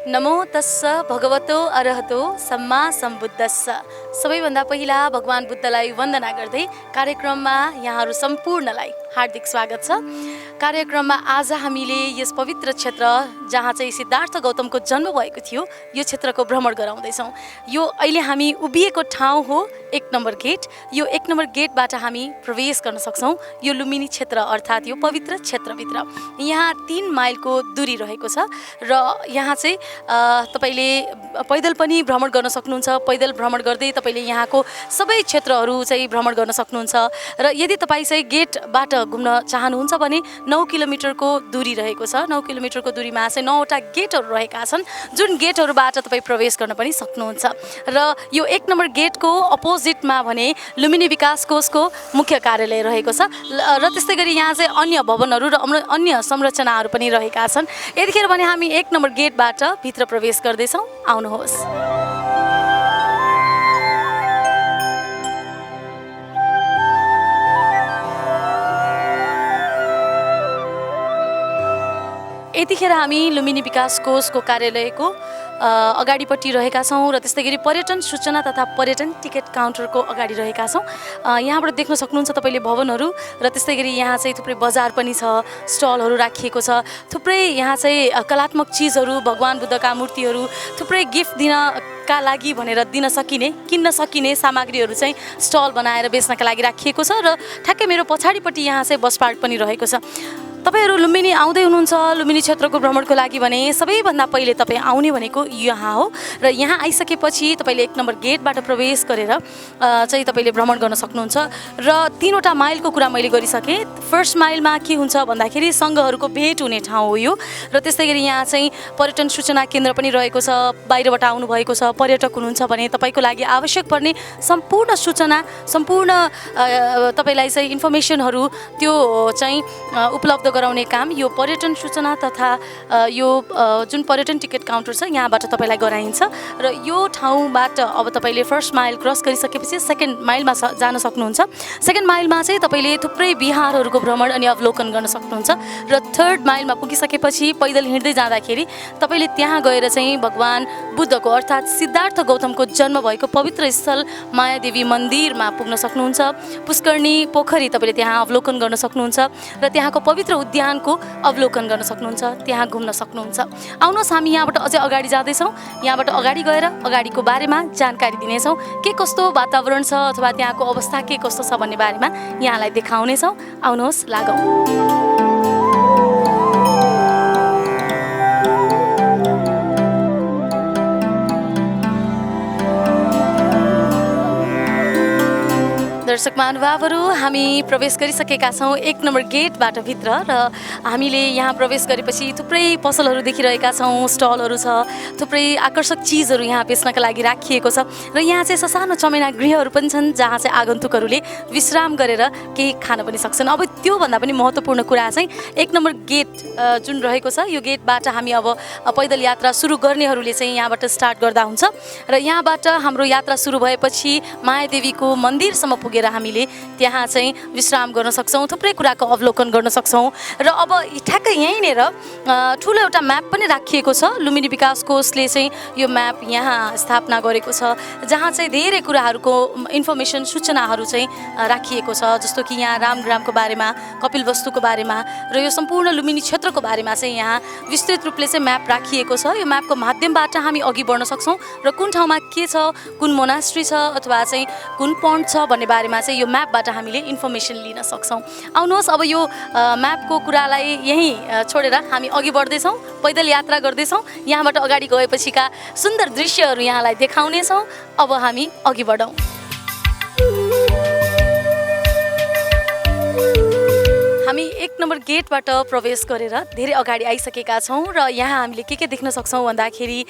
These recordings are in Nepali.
नमो तस्स भगवतो अरहतो सम्मा सम्बुद्धस्स। सबैभन्दा पहिला भगवान बुद्धलाई वन्दना गर्दै कार्यक्रममा यहाँहरू सम्पूर्णलाई हार्दिक स्वागत छ। कार्यक्रममा आज हामीले यस पवित्र क्षेत्र जहाँ चाहिँ सिद्धार्थ गौतमको जन्म भएको थियो यो क्षेत्रको भ्रमण गराउँदैछौँ। यो अहिले हामी उभिएको ठाउँ हो 1 नम्बर गेट। यो 1 नम्बर गेटबाट हामी प्रवेश गर्न सक्छौँ यो लुम्बिनी क्षेत्र अर्थात् यो पवित्र क्षेत्रभित्र। यहाँ 3 माइलको दूरी रहेको छ र यहाँ चाहिँ तपाईले पैदल पनि भ्रमण गर्न सक्नुहुन्छ। पैदल भ्रमण गर्दै तपाईले यहाँको सबै क्षेत्रहरू चाहिँ भ्रमण गर्न सक्नुहुन्छ। र यदि तपाईँ चाहिँ गेटबाट घुम्न चाहनुहुन्छ भने 9 किलोमिटरको दूरी रहेको छ। 9 किलोमिटरको दूरीमा चाहिँ 9वटा गेटहरू रहेका छन् जुन गेटहरूबाट तपाईँ प्रवेश गर्न पनि सक्नुहुन्छ। र यो 1 नम्बर गेटको अपोजिटमा भने लुम्बिनी विकास कोषको मुख्य कार्यालय रहेको छ र त्यस्तै गरी यहाँ चाहिँ अन्य भवनहरू र अन्य संरचनाहरू पनि रहेका छन्। यतिखेर भने हामी 1 नम्बर गेटबाट भित्र प्रवेश गर्दैछौँ। आउनुहोस्। यतिखेर हामी लुम्बिनी विकास कोषको कार्यालयको अगाडिपट्टि रहेका छौँ र त्यस्तै गरी पर्यटन सूचना तथा पर्यटन टिकट काउन्टरको अगाडि रहेका छौँ। यहाँबाट देख्न सक्नुहुन्छ तपाईँले भवनहरू र त्यस्तै गरी यहाँ चाहिँ थुप्रै बजार पनि छ, स्टलहरू राखिएको छ। थुप्रै यहाँ चाहिँ कलात्मक चिजहरू, भगवान बुद्धका मूर्तिहरू, थुप्रै गिफ्ट दिनका लागि भनेर दिन सकिने, किन्न सकिने सामग्रीहरू चाहिँ स्टल बनाएर बेच्नका लागि राखिएको छ। र ठ्याक्कै मेरो पछाडिपट्टि यहाँ चाहिँ बस पार्क पनि रहेको छ। तपाईहरु लुम्बिनी आउँदै हुनुहुन्छ लुम्बिनी क्षेत्रको भ्रमणको लागि भने सबैभन्दा पहिले तपाईँ आउने भनेको यहाँ हो। र यहाँ आइसकेपछि तपाईँले 1 नम्बर गेटबाट प्रवेश गरेर चाहिँ तपाईँले भ्रमण गर्न सक्नुहुन्छ। र 3वटा माइलको कुरा मैले गरिसकेँ। फर्स्ट माइलमा के हुन्छ भन्दाखेरि सङ्घहरूको भेट हुने ठाउँ हो यो। र त्यस्तै गरी यहाँ चाहिँ पर्यटन सूचना केन्द्र पनि रहेको छ। बाहिरबाट आउनुभएको छ, पर्यटक हुनुहुन्छ भने तपाईँको लागि आवश्यक पर्ने सम्पूर्ण सूचना, सम्पूर्ण तपाईँलाई चाहिँ इन्फर्मेसनहरू त्यो चाहिँ उपलब्ध गराउने काम यो पर्यटन सूचना तथा यो जुन पर्यटन टिकट काउन्टर छ यहाँबाट तपाईँलाई गराइन्छ। र यो ठाउँबाट अब तपाईँले फर्स्ट माइल क्रस गरिसकेपछि सेकेन्ड माइलमा जान सक्नुहुन्छ। सेकेन्ड माइलमा चाहिँ तपाईँले थुप्रै विहारहरूको भ्रमण अनि अवलोकन गर्न सक्नुहुन्छ। र थर्ड माइलमा पुगिसकेपछि पैदल हिँड्दै जाँदाखेरि तपाईँले त्यहाँ गएर चाहिँ भगवान बुद्धको अर्थात् सिद्धार्थ गौतमको जन्म भएको पवित्र स्थल मायादेवी मन्दिरमा पुग्न सक्नुहुन्छ। पुष्करणी पोखरी तपाईँले त्यहाँ अवलोकन गर्न सक्नुहुन्छ र त्यहाँको पवित्र उद्यानको अवलोकन गर्न सक्नुहुन्छ, त्यहाँ घुम्न सक्नुहुन्छ। आउनुहोस् हामी यहाँबाट अझै अगाडि जाँदैछौँ। यहाँबाट अगाडि गएर अगाडिको बारेमा जानकारी दिनेछौँ। के कस्तो वातावरण छ अथवा त्यहाँको अवस्था के कस्तो छ भन्ने बारेमा यहाँलाई देखाउनेछौँ। आउनुहोस् लागौँ। दर्शक महानुभावहरू हामी प्रवेश गरिसकेका छौँ 1 नम्बर गेटबाट भित्र। र हामीले यहाँ प्रवेश गरेपछि थुप्रै पसलहरू देखिरहेका छौँ, स्टलहरू छ, थुप्रै आकर्षक चिजहरू यहाँ बेच्नका लागि राखिएको छ। र यहाँ चाहिँ ससानो चमेना गृहहरू पनि छन् जहाँ चाहिँ आगन्तुकहरूले विश्राम गरेर केही खान पनि सक्छन्। अब त्योभन्दा पनि महत्त्वपूर्ण कुरा चाहिँ 1 नम्बर गेट जुन रहेको छ यो गेटबाट हामी अब पैदल यात्रा सुरु गर्नेहरूले चाहिँ यहाँबाट स्टार्ट गर्दा हुन्छ। र यहाँबाट हाम्रो यात्रा सुरु भएपछि मायादेवीको मन्दिरसम्म पुगेर हामीले त्यहाँ चाहिँ विश्राम गर्न सक्छौँ, थुप्रै कुराको अवलोकन गर्न सक्छौँ। र अब ठ्याक्कै यहीँनिर ठुलो एउटा म्याप पनि राखिएको छ। लुम्बिनी विकास कोषले चाहिँ यो म्याप यहाँ स्थापना गरेको छ जहाँ चाहिँ धेरै कुराहरूको इन्फर्मेसन सूचनाहरू चाहिँ राखिएको छ। जस्तो कि यहाँ रामग्रामको बारेमा, कपिलवस्तुको बारेमा र यो सम्पूर्ण लुम्बिनी क्षेत्रको बारेमा चाहिँ यहाँ विस्तृत रूपले चाहिँ म्याप राखिएको छ। यो म्यापको माध्यमबाट हामी अघि बढ्न सक्छौँ र कुन ठाउँमा के छ, कुन मोनास्ट्री छ अथवा चाहिँ कुन पन्ट छ भन्ने बारेमा चाहिँ यो म्यापबाट हामीले इन्फर्मेसन लिन सक्छौँ। आउनुहोस् अब यो म्यापको कुरालाई यहीँ छोडेर हामी अघि बढ्दैछौँ, पैदल यात्रा गर्दैछौँ। यहाँबाट अगाडि गएपछिका सुन्दर दृश्यहरू यहाँलाई देखाउनेछौँ। अब हामी अघि बढौँ। हामी 1 नम्बर गेटबाट प्रवेश गरेर धेरै अगाडि आइसकेका छौँ र यहाँ हामीले के देख्न सक्छौँ भन्दाखेरि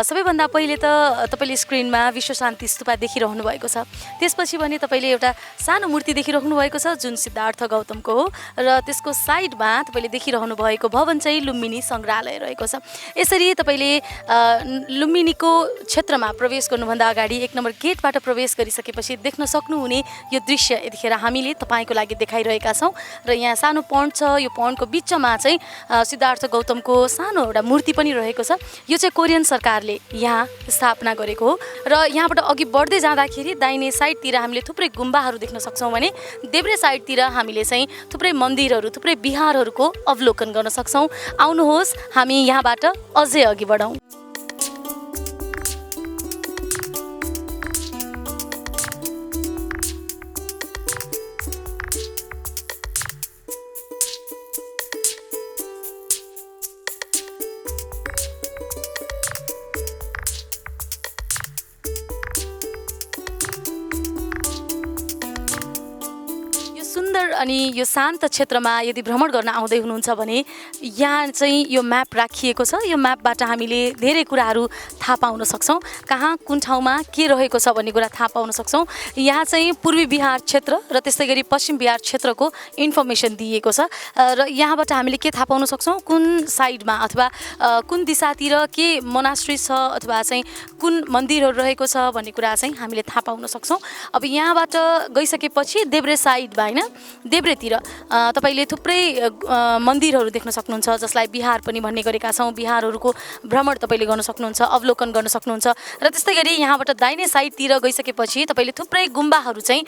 सबैभन्दा पहिले त तपाईँले स्क्रिनमा विश्व शान्ति स्तूपा देखिरहनु भएको छ। त्यसपछि भने तपाईँले एउटा सानो मूर्ति देखिरहनु भएको छ जुन सिद्धार्थ गौतमको हो र त्यसको साइडमा तपाईँले देखिरहनु भएको भवन चाहिँ लुम्बिनी सङ्ग्रहालय रहेको छ। यसरी तपाईँले लुम्बिनीको क्षेत्रमा प्रवेश गर्नुभन्दा अगाडि 1 नम्बर गेटबाट प्रवेश गरिसकेपछि देख्न सक्नुहुने यो दृश्य यतिखेर हामीले तपाईँको लागि देखाइरहेका छौँ। र यहाँ सानो पन्ड छ, यो पन्डको बिचमा चाहिँ सिद्धार्थ गौतमको सानो एउटा मूर्ति पनि रहेको छ। यो चाहिँ कोरियन सरकारले यहाँ स्थापना गरेको हो र यहाँबाट अघि बढ्दै जाँदाखेरि दाहिने साइडतिर हामीले थुप्रै गुम्बाहरू देख्न सक्छौँ भने देब्रे साइडतिर हामीले चाहिँ थुप्रै मन्दिरहरू, थुप्रै बिहारहरूको अवलोकन गर्न सक्छौँ। आउनुहोस् हामी यहाँबाट अझै अघि बढौँ। सुन्दर अनि यो शान्त क्षेत्रमा यदि भ्रमण गर्न आउँदै हुनुहुन्छ भने यहाँ चाहिँ यो म्याप राखिएको छ। यो म्यापबाट हामीले धेरै कुराहरू थाहा पाउन सक्छौँ, कहाँ कुन ठाउँमा के रहेको छ भन्ने कुरा थाहा पाउन सक्छौँ। यहाँ चाहिँ पूर्वी बिहार क्षेत्र र त्यस्तै गरी पश्चिम बिहार क्षेत्रको इन्फर्मेसन दिएको छ र यहाँबाट हामीले के थाहा पाउन सक्छौँ, कुन साइडमा अथवा कुन दिशातिर के मोनास्ट्री छ अथवा चाहिँ कुन मन्दिरहरू रहेको छ भन्ने कुरा चाहिँ हामीले थाहा पाउन सक्छौँ। अब यहाँबाट गइसकेपछि देब्रे साइडमा होइन देब्रेतिर तपाईँले थुप्रै मन्दिरहरू देख्न सक्नुहुन्छ, जसलाई बिहार पनि भन्ने गरेका छौँ। बिहारहरूको भ्रमण तपाईँले गर्न सक्नुहुन्छ, अवलोकन गर्न सक्नुहुन्छ र त्यस्तै गरी यहाँबाट दाहिने साइडतिर गइसकेपछि तपाईँले थुप्रै गुम्बाहरू चाहिँ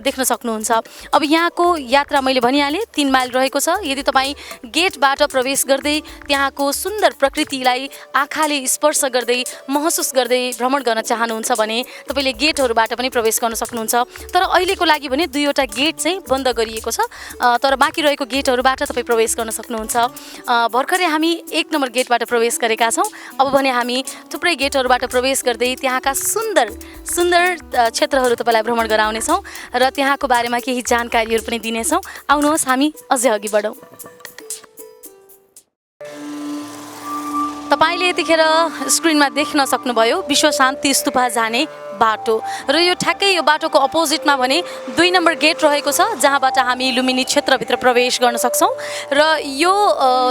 देख्न सक्नुहुन्छ। अब यहाँको यात्रा मैले भनिहालेँ 3 माइल रहेको छ। यदि तपाईँ गेटबाट प्रवेश गर्दै त्यहाँको सुन्दर प्रकृतिलाई आँखाले स्पर्श गर्दै महसुस गर्दै भ्रमण गर्न चाहनुहुन्छ भने तपाईँले गेटहरूबाट पनि प्रवेश गर्न सक्नुहुन्छ। तर अहिलेको लागि भने 2वटा गेट चाहिँ बन्द गरिएको छ, तर बाँकी रहेको गेटहरूबाट तपाईँ प्रवेश गर्न सक्नुहुन्छ। भर्खरै हामी 1 नम्बर गेटबाट प्रवेश गरेका छौँ। अब भने हामी थुप्रै गेटहरूबाट प्रवेश गर्दै त्यहाँका सुन्दर सुन्दर क्षेत्रहरू तपाईँलाई भ्रमण गराउनेछौँ र त्यहाँको बारेमा केही जानकारीहरू पनि दिनेछौँ। आउनुहोस् हामी अझै अघि बढौँ। तपाईँले यतिखेर स्क्रिनमा देख्न सक्नुभयो विश्व शान्ति स्तूपा जाने बाटो र यो ठ्याक्कै यो बाटोको अपोजिटमा भने 2 नम्बर गेट रहेको छ, जहाँबाट हामी लुम्बिनी क्षेत्रभित्र प्रवेश गर्न सक्छौँ। र यो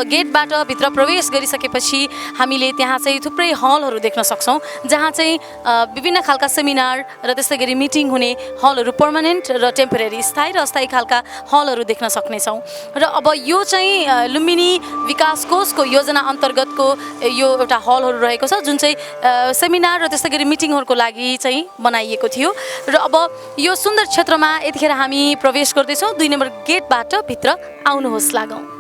गेटबाट भित्र प्रवेश गरिसकेपछि हामीले त्यहाँ चाहिँ थुप्रै हलहरू देख्न सक्छौँ, जहाँ चाहिँ विभिन्न खालका सेमिनार र त्यस्तै गरी मिटिङ हुने हलहरू, पर्मानेन्ट र टेम्पोरेरी, स्थायी र अस्थायी खालका हलहरू देख्न सक्नेछौँ। र अब यो चाहिँ लुम्बिनी विकास कोषको योजना अन्तर्गतको यो एउटा हलहरू रहेको छ, जुन चाहिँ सेमिनार र त्यस्तै गरी मिटिङहरूको लागि चाहिँ बनाइएको थियो। र अब यो सुन्दर क्षेत्रमा यतिखेर हामी प्रवेश गर्दैछौँ। 2 नम्बर गेटबाट भित्र आउनुहोस् लागौँ।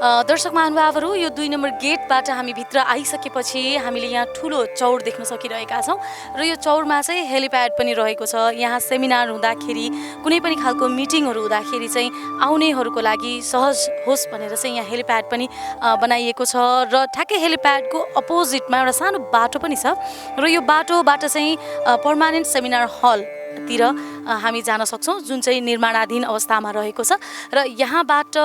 दर्शक महानुभावहरू, यो 2 नम्बर गेटबाट हामी भित्र आइसकेपछि हामीले यहाँ ठुलो चौर देख्न सकिरहेका छौँ र यो चौरमा चाहिँ हेलिप्याड पनि रहेको छ। यहाँ सेमिनार हुँदाखेरि, कुनै पनि खालको मिटिङहरू हुँदाखेरि चाहिँ आउनेहरूको लागि सहज होस् भनेर चाहिँ यहाँ हेलिप्याड पनि बनाइएको छ र ठ्याक्कै हेलिप्याडको अपोजिटमा एउटा सानो बाटो पनि छ र यो बाटोबाट चाहिँ पर्मानेन्ट सेमिनार हलतिर हामी जान सक्छौँ, जुन चाहिँ निर्माणाधीन अवस्थामा रहेको छ। र यहाँबाट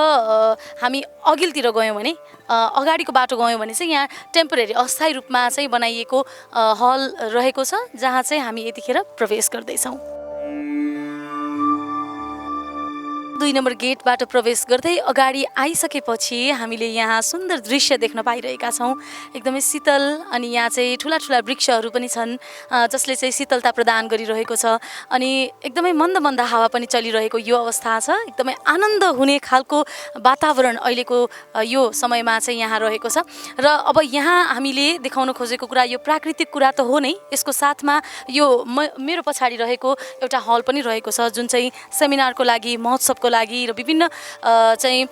हामी अघिल्तिर गयौँ भने, अगाडिको बाटो गयौँ भने चाहिँ यहाँ टेम्पोरेरी अस्थायी रूपमा चाहिँ बनाइएको हल रहेको छ, जहाँ चाहिँ हामी यतिखेर प्रवेश गर्दैछौँ। 2 नम्बर गेटबाट प्रवेश गर्दै अगाडि आइसकेपछि हामीले यहाँ सुन्दर दृश्य देख्न पाइरहेका छौँ। एकदमै शीतल अनि यहाँ चाहिँ ठुला ठुला वृक्षहरू पनि छन्, जसले चाहिँ शीतलता प्रदान गरिरहेको छ अनि एकदमै मन्द मन्द हावा पनि चलिरहेको यो अवस्था छ। एकदमै आनन्द हुने खालको वातावरण अहिलेको यो समयमा चाहिँ यहाँ रहेको छ। र अब यहाँ हामीले देखाउन खोजेको कुरा यो प्राकृतिक कुरा त हो नै, यसको साथमा यो मेरो पछाडि रहेको एउटा हल पनि रहेको छ, जुन चाहिँ सेमिनारको लागि, महोत्सवको लागि र विभिन्न चाहिँ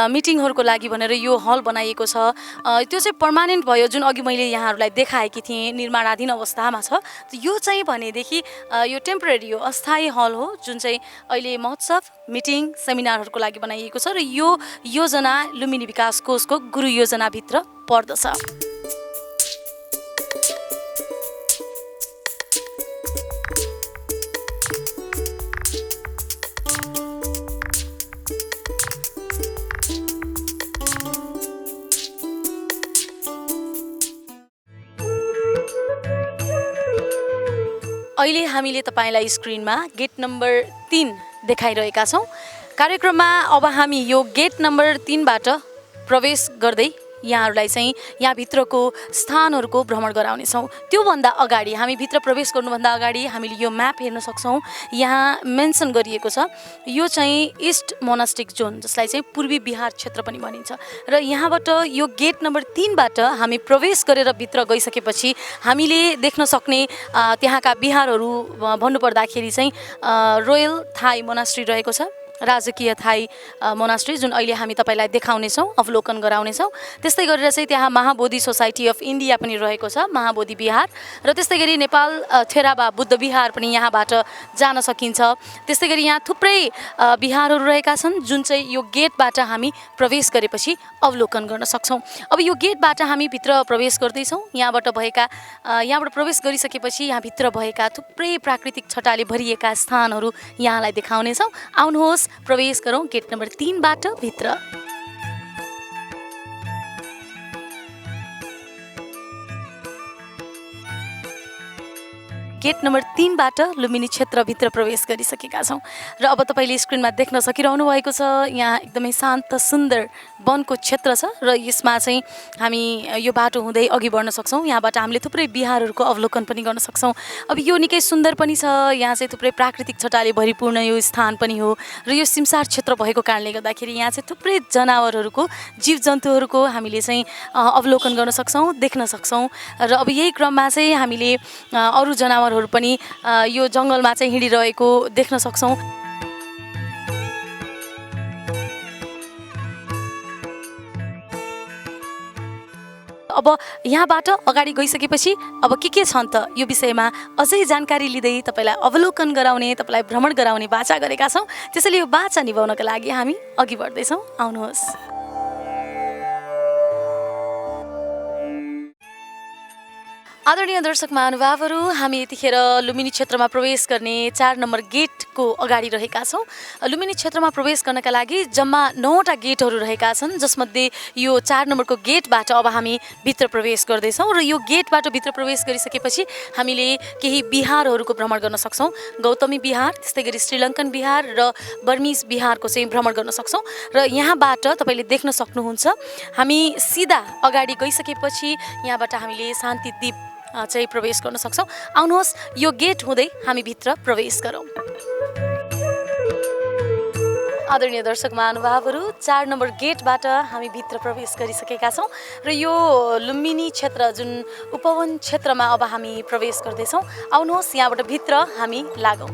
मिटिङहरूको लागि भनेर यो हल बनाइएको छ। त्यो चाहिँ पर्मानेन्ट भयो, जुन अघि मैले यहाँहरूलाई देखाएकी थिएँ निर्माणाधीन अवस्थामा छ। यो चाहिँ भनेदेखि यो टेम्पोरेरी हो, अस्थायी हल हो, जुन चाहिँ अहिले महोत्सव, मिटिङ, सेमिनारहरूको लागि बनाइएको छ र यो योजना लुम्बिनी विकास कोषको गुरु योजनाभित्र पर्दछ। अहिले हामीले तपाईँलाई स्क्रिनमा गेट नम्बर 3 देखाइरहेका छौँ। कार्यक्रममा अब हामी यो गेट नम्बर 3बाट प्रवेश गर्दै यहाँहरूलाई चाहिँ यहाँभित्रको स्थानहरूको भ्रमण गराउनेछौँ। त्योभन्दा अगाडि हामी भित्र प्रवेश गर्नुभन्दा अगाडि हामीले यो म्याप हेर्न सक्छौँ। यहाँ मेन्सन गरिएको छ यो चाहिँ इस्ट मोनास्टिक जोन, जसलाई चाहिँ पूर्वी बिहार क्षेत्र पनि भनिन्छ। र यहाँबाट यो गेट नम्बर 3बाट हामी प्रवेश गरेर भित्र गइसकेपछि हामीले देख्न सक्ने त्यहाँका बिहारहरू भन्नुपर्दाखेरि चाहिँ रोयल थाई मोनास्ट्री रहेको छ, राजकीय थाई मोनास्ट्री, जुन अहिले हामी तपाईँलाई देखाउनेछौँ, अवलोकन गराउनेछौँ। त्यस्तै गरेर चाहिँ त्यहाँ महाबोधि सोसाइटी अफ इन्डिया पनि रहेको छ, महाबोधि बिहार। र त्यस्तै गरी नेपाल थेराबा बुद्ध बिहार पनि यहाँबाट जान सकिन्छ। त्यस्तै गरी यहाँ थुप्रै बिहारहरू रहेका छन् जुन चाहिँ यो गेटबाट हामी प्रवेश गरेपछि अवलोकन गर्न सक्छौँ। अब यो गेटबाट हामी भित्र प्रवेश गर्दैछौँ। यहाँबाट प्रवेश गरिसकेपछि यहाँभित्र भएका थुप्रै प्राकृतिक छटाले भरिएका स्थानहरू यहाँलाई देखाउनेछौँ। आउनुहोस् प्रवेश गरौँ गेट नम्बर 3बाट भित्र। गेट नम्बर 3बाट लुम्बिनी क्षेत्रभित्र प्रवेश गरिसकेका छौँ। र अब तपाईँले स्क्रिनमा देख्न सकिरहनु भएको छ यहाँ एकदमै शान्त सुन्दर वनको क्षेत्र छ। र यसमा चाहिँ हामी यो बाटो हुँदै अघि बढ्न सक्छौँ। यहाँबाट हामीले थुप्रै बिहारहरूको अवलोकन पनि गर्न सक्छौँ। अब यो निकै सुन्दर पनि छ। यहाँ चाहिँ थुप्रै प्राकृतिक छटाले भरिपूर्ण यो स्थान पनि हो। र यो सिमसार क्षेत्र भएको कारणले गर्दाखेरि यहाँ चाहिँ थुप्रै जनावरहरूको, जीवजन्तुहरूको हामीले चाहिँ अवलोकन गर्न सक्छौँ, देख्न सक्छौँ। र अब यही क्रममा चाहिँ हामीले अरू जनावरहरू पनि यो जङ्गलमा चाहिँ हिँडिरहेको देख्न सक्छौँ। अब यहाँबाट अगाडि गइसकेपछि अब के छन् त यो विषयमा अझै जानकारी लिँदै तपाईँलाई अवलोकन गराउने, तपाईँलाई भ्रमण गराउने बाचा गरेका छौँ। त्यसैले यो बाचा निभाउनका लागि हामी अघि बढ्दैछौँ। आउनुहोस्। आदरणीय दर्शक महानुभावहरू, हामी यतिखेर लुम्बिनी क्षेत्रमा प्रवेश गर्ने 4 नम्बर गेटको अगाडि रहेका छौँ। लुम्बिनी क्षेत्रमा प्रवेश गर्नका लागि जम्मा 9वटा गेटहरू रहेका छन्, जसमध्ये यो 4 नम्बरको गेटबाट अब हामी भित्र प्रवेश गर्दैछौँ। र यो गेटबाट भित्र प्रवेश गरिसकेपछि हामीले केही बिहारहरूको भ्रमण गर्न सक्छौँ। गौतमी बिहार, त्यस्तै गरी श्रीलङ्कन बिहार र बर्मिज बिहारको चाहिँ भ्रमण गर्न सक्छौँ। र यहाँबाट तपाईँले देख्न सक्नुहुन्छ हामी सिधा अगाडि गइसकेपछि यहाँबाट हामीले शान्तिद्वीप चाहिँ प्रवेश गर्न सक्छौँ। आउनुहोस् यो गेट हुँदै हामी भित्र प्रवेश गरौँ। आदरणीय दर्शक महानुभावहरू, 4 नम्बर गेटबाट हामी भित्र प्रवेश गरिसकेका छौँ। र यो लुम्बिनी क्षेत्र जुन उपवन क्षेत्रमा अब हामी प्रवेश गर्दैछौँ। आउनुहोस् यहाँबाट भित्र हामी लागौँ।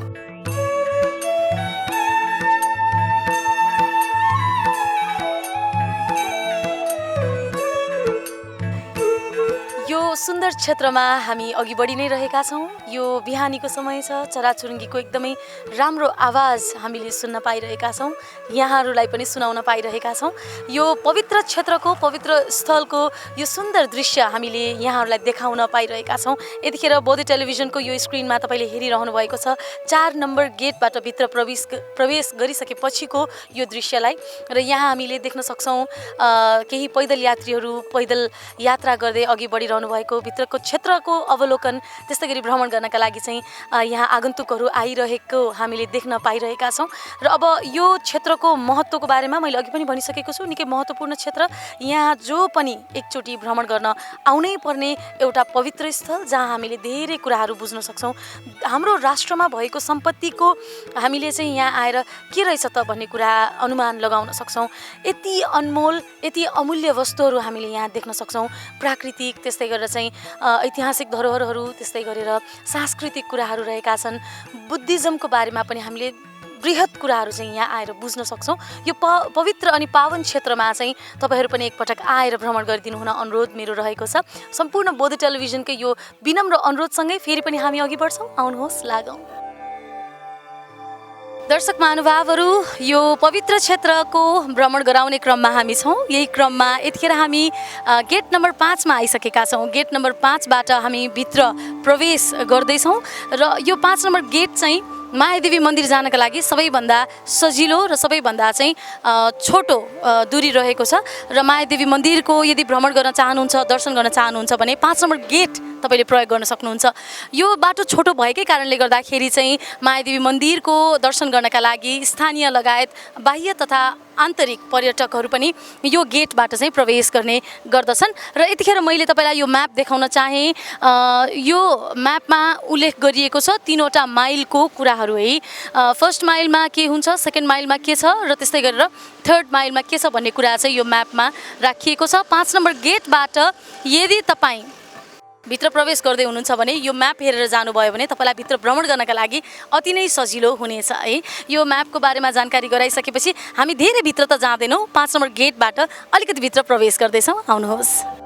यो सुन्दर क्षेत्रमा हामी अघि बढी नै रहेका छौँ। यो बिहानीको समय छ, चराचुरुङ्गीको एकदमै राम्रो आवाज हामीले सुन्न पाइरहेका छौँ, यहाँहरूलाई पनि सुनाउन पाइरहेका छौँ। यो पवित्र क्षेत्रको, पवित्र स्थलको यो सुन्दर दृश्य हामीले यहाँहरूलाई देखाउन पाइरहेका छौँ। यतिखेर बोधे टेलिभिजनको यो स्क्रिनमा तपाईँले हेरिरहनु भएको छ 4 नम्बर गेटबाट भित्र प्रवेश गरिसकेपछिको यो दृश्यलाई। र यहाँ हामीले देख्न सक्छौँ केही पैदल यात्रीहरू पैदल यात्रा गर्दै अघि बढिरहनु भएको भित्रको क्षेत्रको अवलोकन, त्यस्तै गरी भ्रमण गर्नका लागि चाहिँ यहाँ आगन्तुकहरू आइरहेको हामीले देख्न पाइरहेका छौँ। र अब यो क्षेत्रको महत्त्वको बारेमा मैले अघि पनि भनिसकेको छु। निकै महत्त्वपूर्ण क्षेत्र, यहाँ जो पनि एकचोटि भ्रमण गर्न आउनै पर्ने एउटा पवित्र स्थल, जहाँ हामीले धेरै कुराहरू बुझ्न सक्छौँ। हाम्रो राष्ट्रमा भएको सम्पत्तिको हामीले चाहिँ यहाँ आएर के रहेछ त भन्ने कुरा अनुमान लगाउन सक्छौँ। यति अनमोल, यति अमूल्य वस्तुहरू हामीले यहाँ देख्न सक्छौँ। प्राकृतिक, त्यस्तै गरेर चाहिँ ऐतिहासिक धरोहरहरू, त्यस्तै गरेर सांस्कृतिक कुराहरू रहेका छन्। बुद्धिज्मको बारेमा पनि हामीले बृहत कुराहरू चाहिँ यहाँ आएर बुझ्न सक्छौँ। यो पवित्र अनि पावन क्षेत्रमा चाहिँ तपाईँहरू पनि एकपटक आएर भ्रमण गरिदिनु हुन अनुरोध मेरो रहेको छ। सम्पूर्ण बोधे टेलिभिजनकै यो विनम्र अनुरोधसँगै फेरि पनि हामी अघि बढ्छौँ। आउनुहोस् लागौँ। दर्शक महानुभावहरू, यो पवित्र क्षेत्रको भ्रमण गराउने क्रममा हामी छौँ। यही क्रममा यतिखेर हामी गेट नम्बर 5मा आइसकेका छौँ। गेट नम्बर 5बाट हामी भित्र प्रवेश गर्दैछौँ। र यो 5 नम्बर गेट चाहिँ मायादेवी मन्दिर जानका लागि सबैभन्दा सजिलो र सबैभन्दा चाहिँ छोटो दूरी रहेको छ। र मायादेवी मन्दिरको यदि भ्रमण गर्न चाहनुहुन्छ, दर्शन गर्न चाहनुहुन्छ भने 5 नम्बर गेट तपाईँले प्रयोग गर्न सक्नुहुन्छ। यो बाटो छोटो भएकै कारणले गर्दाखेरि चाहिँ मायादेवी मन्दिरको दर्शन गर्नका लागि स्थानीय लगायत बाह्य तथा आन्तरिक पर्यटकहरू पनि यो गेटबाट चाहिँ प्रवेश गर्ने गर्दछन्। र यतिखेर मैले तपाईँलाई यो म्याप देखाउन चाहेँ। यो म्यापमा उल्लेख गरिएको छ 3वटा माइलको कुराहरू है। फर्स्ट माइलमा के हुन्छ, सेकेन्ड माइलमा के छ र त्यस्तै गरेर थर्ड माइलमा के छ भन्ने कुरा चाहिँ यो म्यापमा राखिएको छ। 5 नम्बर गेटबाट यदि तपाईँ भित्र प्रवेश गर्दै हुनुहुन्छ भने यो म्याप हेरेर जानुभयो भने तपाईँलाई भित्र भ्रमण गर्नका लागि अति नै सजिलो हुनेछ है। यो म्यापको बारेमा जानकारी गराइसकेपछि हामी धेरै भित्र त जाँदैनौँ, 5 नम्बर गेटबाट अलिकति भित्र प्रवेश गर्दैछौँ। आउनुहोस्।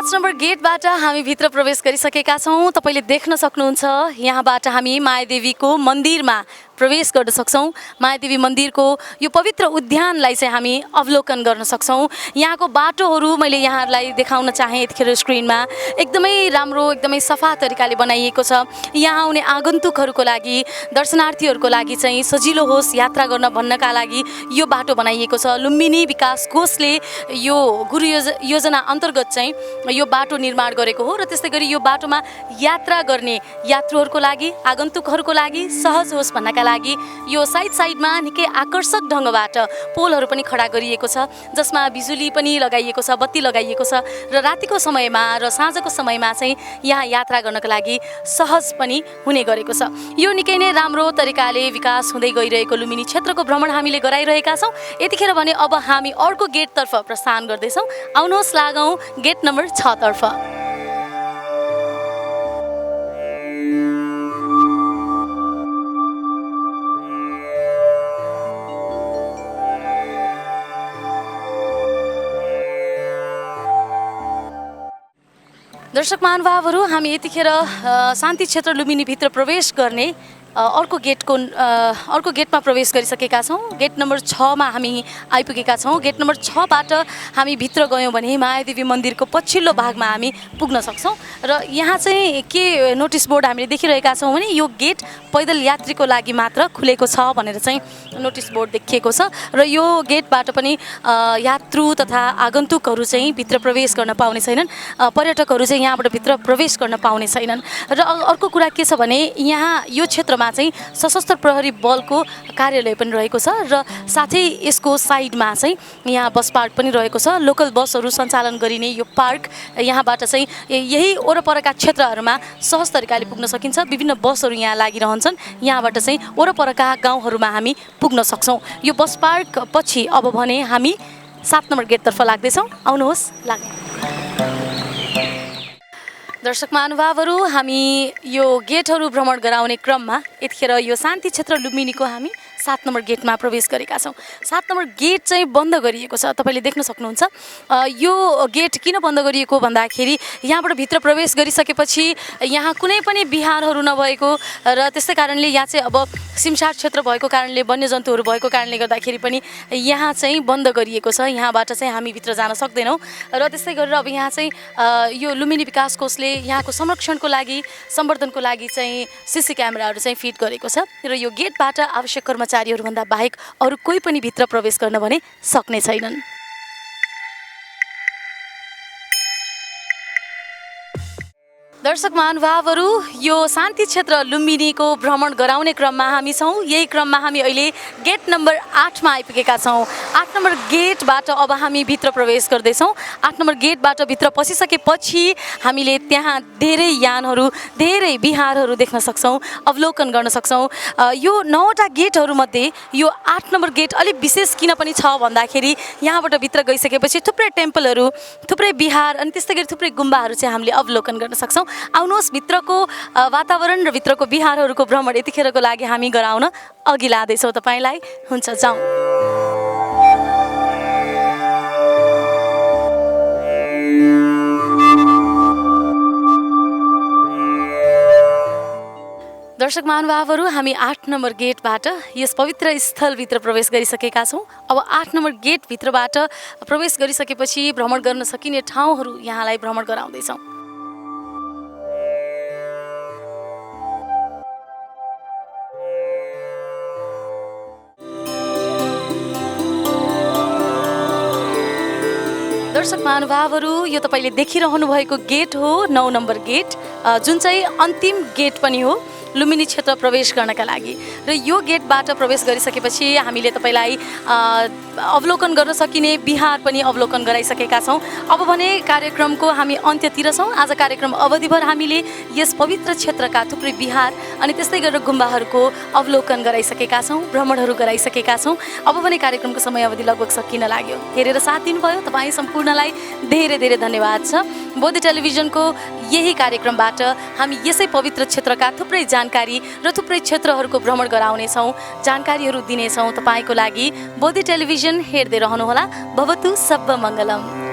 नम्बर गेटबाट हामी भित्र प्रवेश गरिसकेका छौँ। तपाईँले देख्न सक्नुहुन्छ यहाँबाट हामी मायादेवीको मन्दिरमा प्रवेश गर्न सक्छौँ। मायादेवी मन्दिरको यो पवित्र उद्यानलाई चाहिँ हामी अवलोकन गर्न सक्छौँ। यहाँको बाटोहरू मैले यहाँहरूलाई देखाउन चाहेँ यतिखेर स्क्रिनमा। एकदमै राम्रो, एकदमै सफा तरिकाले बनाइएको छ। यहाँ आउने आगन्तुकहरूको लागि, दर्शनार्थीहरूको लागि चाहिँ सजिलो होस् यात्रा गर्न भन्नका लागि यो बाटो बनाइएको छ। लुम्बिनी विकास कोषले यो गुरु योजना अन्तर्गत चाहिँ यो बाटो निर्माण गरेको हो र त्यस्तै गरी यो बाटोमा यात्रा गर्ने यात्रुहरूको लागि, आगन्तुकहरूको लागि सहज होस् भन्नका लागि यो साइडमा निकै आकर्षक ढङ्गबाट पोलहरू पनि खडा गरिएको छ, जसमा बिजुली पनि लगाइएको छ, बत्ती लगाइएको छ र रातिको समयमा र साँझको समयमा चाहिँ यहाँ यात्रा गर्नको लागि सहज पनि हुने गरेको छ। यो निकै नै राम्रो तरिकाले विकास हुँदै गइरहेको लुम्बिनी क्षेत्रको भ्रमण हामीले गराइरहेका छौँ। यतिखेर भने अब हामी अर्को गेटतर्फ प्रस्थान गर्दैछौँ। आउनुहोस् लागौँ गेट नम्बर 6 तर्फ। दर्शक महानुभावहरू, हामी यतिखेर शान्ति क्षेत्र लुम्बिनीभित्र प्रवेश गर्ने अर्को गेटमा प्रवेश गरिसकेका छौँ। गेट नम्बर 6 मा हामी आइपुगेका छौँ। गेट नम्बर 6 बाट हामी भित्र गयौँ भने मायादेवी मन्दिरको पछिल्लो भागमा हामी पुग्न सक्छौँ। र यहाँ चाहिँ के नोटिस बोर्ड हामीले देखिरहेका छौँ भने यो गेट पैदल यात्रीको लागि मात्र खुलेको छ भनेर चाहिँ नोटिस बोर्ड देखिएको छ। र यो गेटबाट पनि यात्रु तथा आगन्तुकहरू चाहिँ भित्र प्रवेश गर्न पाउने छैनन्, पर्यटकहरू चाहिँ यहाँबाट भित्र प्रवेश गर्न पाउने छैनन्। र अर्को कुरा के छ भने यहाँ यो क्षेत्रमा चाहिँ सशस्त्र प्रहरी बलको कार्यालय पनि रहेको छ र साथै यसको साइडमा चाहिँ यहाँ बस पार्क पनि रहेको छ। लोकल बसहरू सञ्चालन गरिने यो पार्क, यहाँबाट चाहिँ यही वरपरका क्षेत्रहरूमा सहज तरिकाले पुग्न सकिन्छ। विभिन्न बसहरू यहाँ लागिरहन्छन्, यहाँबाट चाहिँ वरपरका गाउँहरूमा हामी पुग्न सक्छौँ। यो बस पार्क पछि अब भने हामी 7 नम्बर गेटतर्फ लाग्दैछौँ। आउनुहोस् लाग्ने। दर्शक महानुभावहरू, हामी यो गेटहरू भ्रमण गराउने क्रममा यतिखेर यो शान्ति क्षेत्र लुम्बिनीको हामी 7 नम्बर गेटमा प्रवेश गरेका छौँ। 7 नम्बर गेट चाहिँ बन्द गरिएको छ, तपाईँले देख्न सक्नुहुन्छ। यो गेट किन बन्द गरिएको भन्दाखेरि यहाँबाट भित्र प्रवेश गरिसकेपछि यहाँ कुनै पनि बिहारहरू नभएको र त्यस्तै कारणले यहाँ चाहिँ अब सिमसार क्षेत्र भएको कारणले, वन्यजन्तुहरू भएको कारणले गर्दाखेरि पनि यहाँ चाहिँ बन्द गरिएको छ। यहाँबाट चाहिँ हामी भित्र जान सक्दैनौँ। र त्यस्तै गरेर अब यहाँ चाहिँ यो लुम्बिनी विकास कोषले यहाँको संरक्षणको लागि, सम्वर्धनको लागि चाहिँ सीसी क्यामेराहरू चाहिँ फिट गरेको छ र यो गेटबाट आवश्यक कर्मचारीहरूभन्दा बाहेक अरू कोही पनि भित्र प्रवेश गर्न भने सक्ने छैनन्। दर्शक महानुभावहरू, यो शान्ति क्षेत्र लुम्बिनीको भ्रमण गराउने क्रममा हामी छौँ। यही क्रममा हामी अहिले गेट नम्बर 8 मा आइपुगेका छौँ। 8 नम्बर गेटबाट अब हामी भित्र प्रवेश गर्दैछौँ। 8 नम्बर गेटबाट भित्र पसिसकेपछि हामीले त्यहाँ धेरै यानहरू, धेरै बिहारहरू देख्न सक्छौँ, अवलोकन गर्न सक्छौँ। यो 9वटा गेटहरूमध्ये यो 8 नम्बर गेट अलिक विशेष किन पनि छ भन्दाखेरि यहाँबाट भित्र गइसकेपछि थुप्रै टेम्पलहरू, थुप्रै बिहार अनि त्यस्तै गरी थुप्रै गुम्बाहरू चाहिँ हामीले अवलोकन गर्न सक्छौँ। आउनुहोस् भित्रको वातावरण र भित्रको बिहारहरूको भ्रमण यतिखेरको लागि हामी गराउन अघि लाँदैछौँ तपाईँलाई। हुन्छ, जाउँ। दर्शक महानुभावहरू, हामी 8 नम्बर गेटबाट यस पवित्र स्थलभित्र प्रवेश गरिसकेका छौँ। अब 8 नम्बर गेटभित्रबाट प्रवेश गरिसकेपछि भ्रमण गर्न सकिने ठाउँहरू यहाँलाई भ्रमण गराउँदैछौँ। दर्शक महानुभावहरू, यो तपाईँले देखिरहनु भएको गेट हो 9 नम्बर गेट, जुन चाहिँ अन्तिम गेट पनि हो लुम्बिनी क्षेत्र प्रवेश गर्नका लागि। र यो गेटबाट प्रवेश गरिसकेपछि हामीले तपाईँलाई अवलोकन गर्न सकिने बिहार पनि अवलोकन गराइसकेका छौँ। अब भने कार्यक्रमको हामी अन्त्यतिर छौँ। आज कार्यक्रम अवधिभर हामीले यस पवित्र क्षेत्रका थुप्रै बिहार अनि त्यस्तै गरेर गुम्बाहरूको अवलोकन गराइसकेका छौँ, भ्रमणहरू गराइसकेका छौँ। अब भने कार्यक्रमको समय अवधि लगभग सकिन लाग्यो। हेरेर साथ दिनुभयो तपाईँ सम्पूर्णलाई धेरै धेरै धन्यवाद छ। बोधि टेलिभिजनको यही कार्यक्रमबाट हामी यसै पवित्र क्षेत्रका थुप्रै जानकारी र थुप्रै क्षेत्रहरूको भ्रमण गराउनेछौँ, जानकारीहरू दिनेछौँ तपाईँको लागि। बोधि टेलिभिजन हेर्दै रहनुहोला। भवतु सब्ब मङ्गलम।